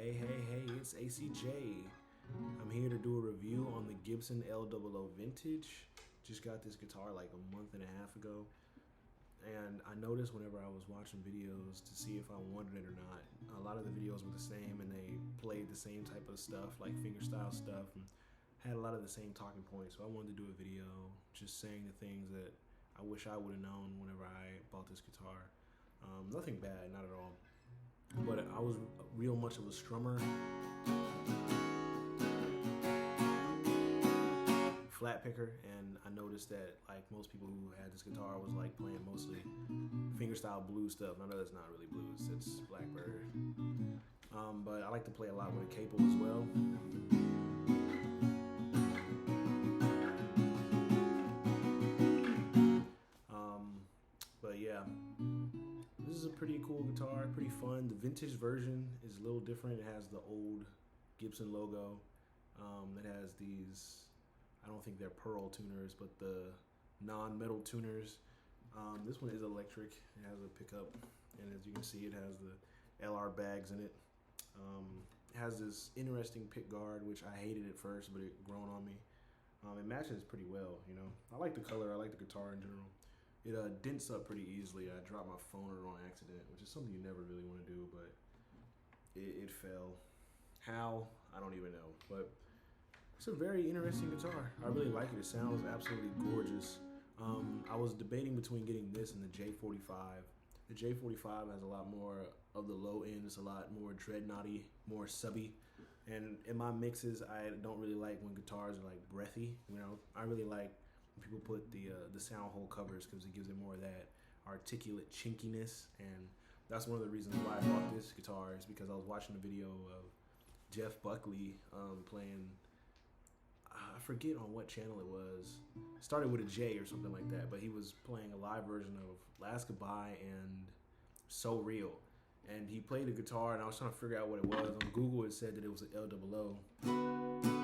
Hey, it's ACJ. I'm here to do a review on the Gibson L'00 Vintage. Just got this guitar like a month and a half ago. And I noticed whenever I was watching videos to see if I wanted it or not, a lot of the videos were the same and they played the same type of stuff, like fingerstyle stuff, and had a lot of the same talking points. So I wanted to do a video just saying the things that I wish I would have known whenever I bought this guitar. Nothing bad, not at all. But I was real much of a strummer. Flat picker, and I noticed that like most people who had this guitar was like playing mostly fingerstyle blues stuff. I know that's not really blues, it's Blackbird. But I like to play a lot with a capo as well. But yeah, this is a pretty cool guitar, pretty fun. The vintage version is a little different. It has the old Gibson logo. It has these, I don't think they're pearl tuners, but the non-metal tuners. This one is electric. It has a pickup, and as you can see, it has the LR bags in it. It has this interesting pick guard, which I hated at first, but it grown on me. It matches pretty well, you know. I like the color. I like the guitar in general. It dents up pretty easily. I dropped my phone on accident, which is something you never really want to do, but it fell. How? I don't even know, but it's a very interesting guitar. I really like it. It sounds absolutely gorgeous. I was debating between getting this and the J45. The J45 has a lot more of the low end. It's a lot more dreadnoughty, more subby. And in my mixes, I don't really like when guitars are like breathy. You know, I really like when people put the sound hole covers because it gives it more of that articulate chinkiness. And that's one of the reasons why I bought this guitar, is because I was watching a video of Jeff Buckley playing, I forget on what channel it was. It started with a J or something like that, but he was playing a live version of Last Goodbye and So Real. And he played the guitar, and I was trying to figure out what it was. On Google, it said that it was an L'00,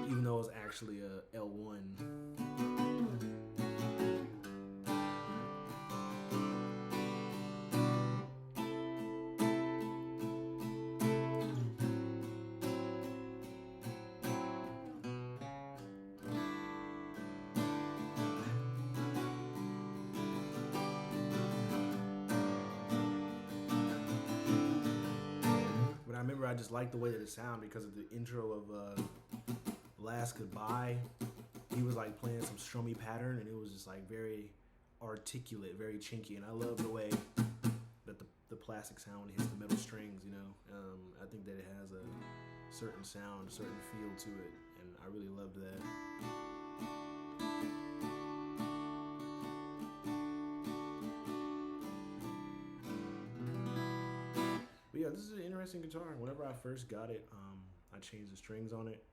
even though it was actually a L1. But I remember I just liked the way that it sounded because of the intro of Last Goodbye. He was like playing some strummy pattern, and it was just like very articulate, very chinky, and I love the way that the plastic sound hits the metal strings, you know. I think that it has a certain sound, a certain feel to it, and I really loved that. But yeah, this is an interesting guitar. Whenever I first got it, I changed the strings on it,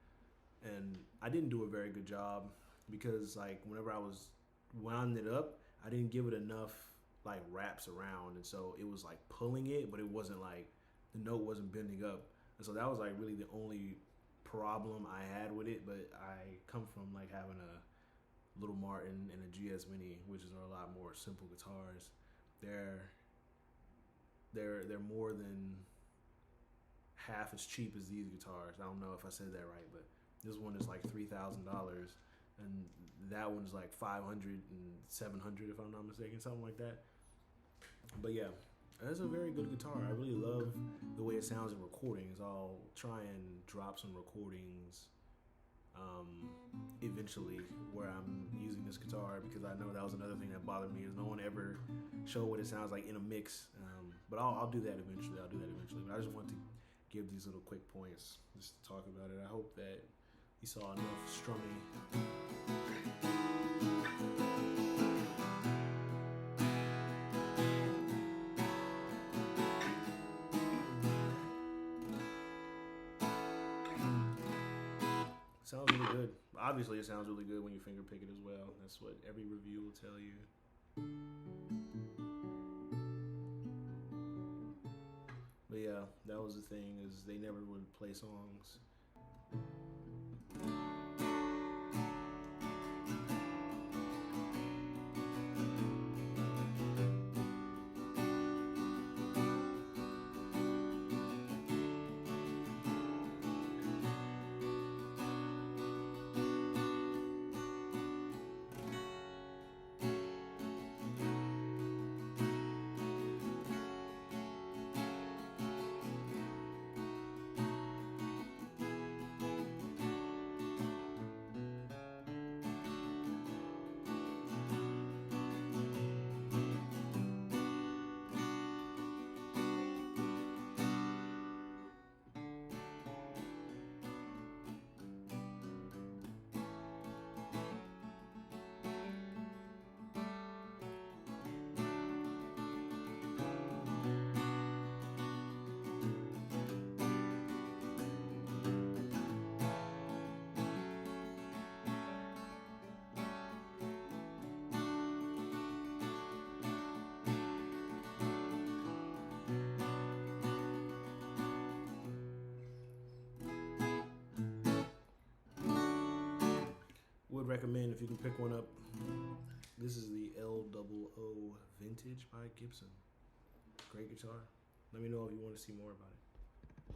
and I didn't do a very good job because like whenever I was winding it up, I didn't give it enough like wraps around, and so it was like pulling it, but it wasn't like, the note wasn't bending up, and so that was like really the only problem I had with it. But I come from like having a Little Martin and a GS Mini, which are a lot more simple guitars. They're more than half as cheap as these guitars. I don't know if I said that right, but this one is like $3,000, and that one's like $500 and $700 if I'm not mistaken, something like that. But yeah, that's a very good guitar. I really love the way it sounds in recordings. I'll try and drop some recordings eventually where I'm using this guitar, because I know that was another thing that bothered me, is no one ever showed what it sounds like in a mix. But I'll do that eventually. But I just want to give these little quick points just to talk about it. I hope that you saw enough strumming. Sounds really good. Obviously, it sounds really good when you finger pick it as well. That's what every review will tell you. But yeah, that was the thing, is they never would play songs. Would recommend if you can pick one up. This is the L'00 Vintage by Gibson. Great guitar. Let me know if you want to see more about it.